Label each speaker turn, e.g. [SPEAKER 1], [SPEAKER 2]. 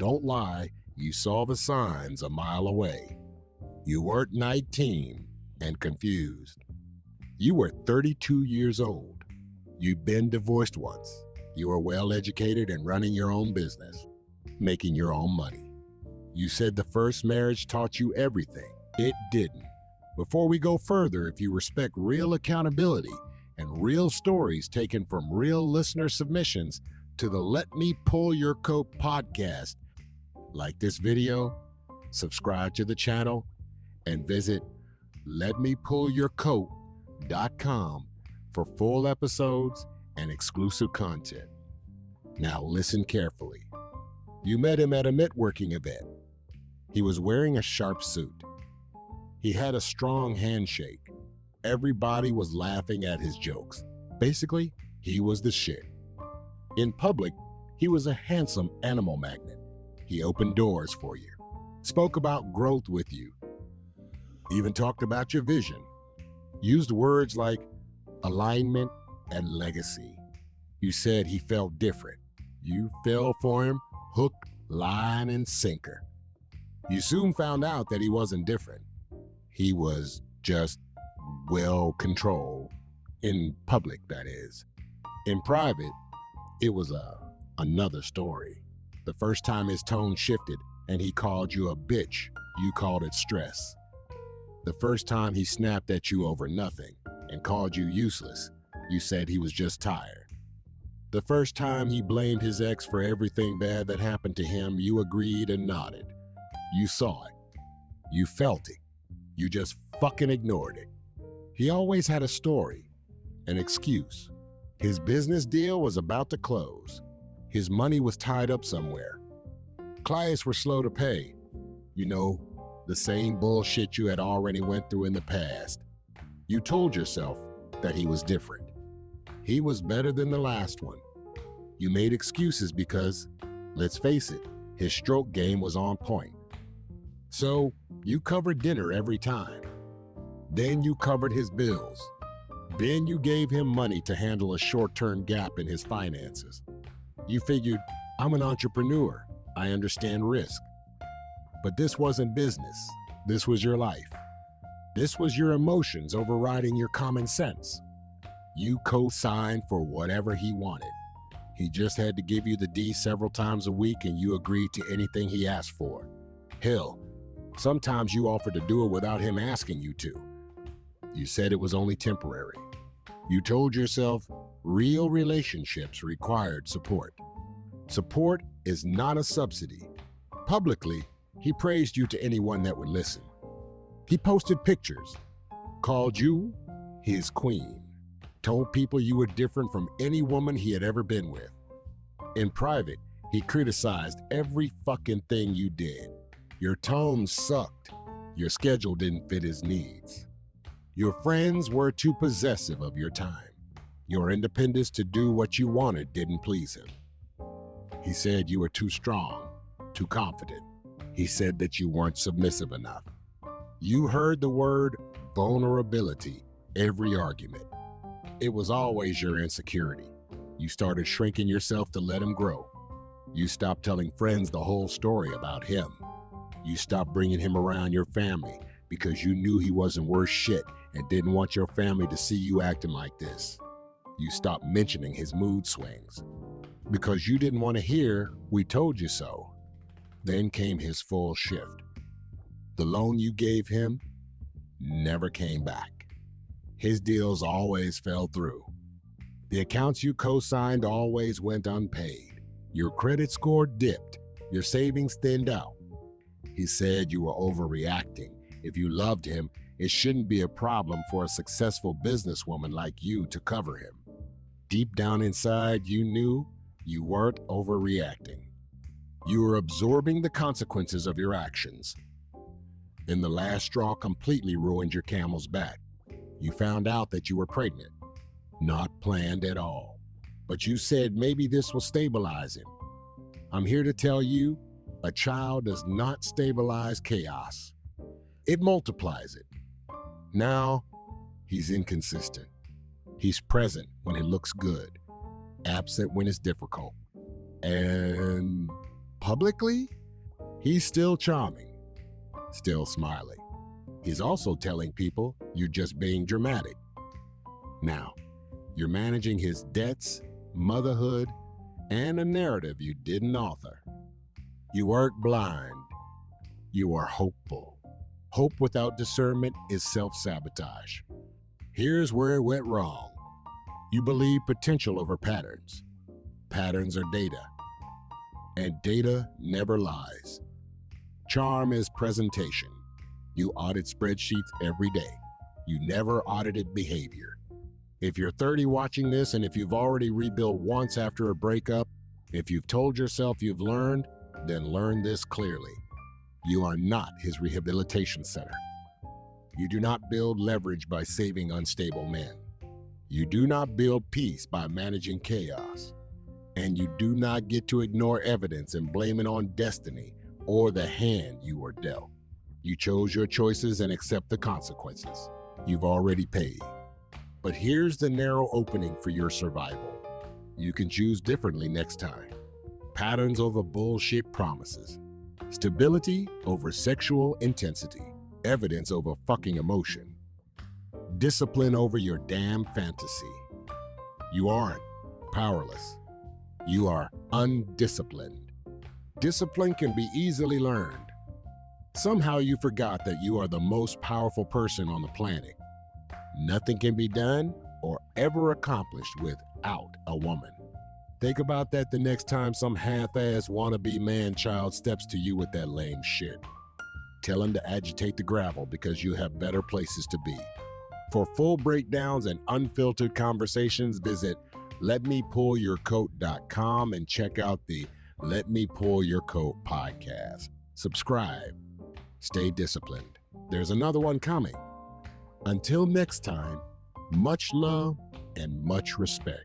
[SPEAKER 1] don't lie, you saw the signs a mile away. You weren't 19 and confused. You were 32 years old. You'd been divorced once. You were well educated and running your own business, making your own money. You said the first marriage taught you everything. It didn't. Before we go further, if you respect real accountability and real stories taken from real listener submissions to the Let Me Pull Your Coat podcast, like this video, subscribe to the channel, and visit letmepullyourcoat.com for full episodes and exclusive content. Now listen carefully. You met him at a networking event. He was wearing a sharp suit. He had a strong handshake. Everybody was laughing at his jokes. Basically, he was the shit. In public, he was a handsome animal magnet. He opened doors for you, spoke about growth with you, even talked about your vision, used words like alignment and legacy. You said he felt different. You fell for him hook, line, and sinker. You soon found out that he wasn't different. He was just well controlled. In public, that is. In private, it was another story. The first time his tone shifted and he called you a bitch, you called it stress. The first time he snapped at you over nothing and called you useless, you said he was just tired. The first time he blamed his ex for everything bad that happened to him, you agreed and nodded. You saw it. You felt it. You just fucking ignored it. He always had a story, an excuse. His business deal was about to close. His money was tied up somewhere. Clients were slow to pay. You know, the same bullshit you had already went through in the past. You told yourself that he was different. He was better than the last one. You made excuses because, let's face it, his stroke game was on point. So you covered dinner every time. Then you covered his bills. Then you gave him money to handle a short-term gap in his finances. You figured, I'm an entrepreneur. I understand risk. But this wasn't business. This was your life. This was your emotions overriding your common sense. You co-signed for whatever he wanted. He just had to give you the D several times a week and you agreed to anything he asked for. Hell, sometimes you offered to do it without him asking you to. You said it was only temporary. You told yourself real relationships required support. Support is not a subsidy. Publicly, he praised you to anyone that would listen. He posted pictures, called you his queen, told people you were different from any woman he had ever been with. In private, he criticized every fucking thing you did. Your tone sucked. Your schedule didn't fit his needs. Your friends were too possessive of your time. Your independence to do what you wanted didn't please him. He said you were too strong, too confident. He said that you weren't submissive enough. You heard the word vulnerability every argument. It was always your insecurity. You started shrinking yourself to let him grow. You stopped telling friends the whole story about him. You stopped bringing him around your family because you knew he wasn't worth shit and didn't want your family to see you acting like this. You stopped mentioning his mood swings because you didn't want to hear, "We told you so." Then came his full shift. The loan you gave him never came back. His deals always fell through. The accounts you co-signed always went unpaid. Your credit score dipped. Your savings thinned out. He said you were overreacting. If you loved him, it shouldn't be a problem for a successful businesswoman like you to cover him. Deep down inside, you knew you weren't overreacting. You were absorbing the consequences of your actions. Then the last straw completely ruined your camel's back. You found out that you were pregnant. Not planned at all. But you said maybe this will stabilize him. I'm here to tell you, a child does not stabilize chaos. It multiplies it. Now, he's inconsistent. He's present when it looks good, absent when it's difficult. And publicly, He's still charming, still smiling. He's also telling people you're just being dramatic. Now, you're managing his debts, motherhood, and a narrative you didn't author. You aren't blind. You are hopeful. Hope without discernment is self-sabotage. Here's where it went wrong. You believe potential over patterns. Patterns are data, and data never lies. Charm is presentation. You audit spreadsheets every day. You never audited behavior. If you're 30 watching this, and if you've already rebuilt once after a breakup, if you've told yourself you've learned, then learn this clearly. You are not his rehabilitation center. You do not build leverage by saving unstable men. You do not build peace by managing chaos. And you do not get to ignore evidence and blame it on destiny or the hand you were dealt. You chose your choices and accept the consequences. You've already paid. But here's the narrow opening for your survival. You can choose differently next time. Patterns over bullshit promises. Stability over sexual intensity. Evidence over fucking emotion. Discipline over your damn fantasy. You aren't powerless. You are undisciplined. Discipline can be easily learned. Somehow you forgot that you are the most powerful person on the planet. Nothing can be done or ever accomplished without a woman. Think about that the next time some half-ass wannabe man-child steps to you with that lame shit. Tell him to agitate the gravel because you have better places to be. For full breakdowns and unfiltered conversations, visit LetMePullYourCoat.com and check out the Let Me Pull Your Coat podcast. Subscribe. Stay disciplined. There's another one coming. Until next time, much love and much respect.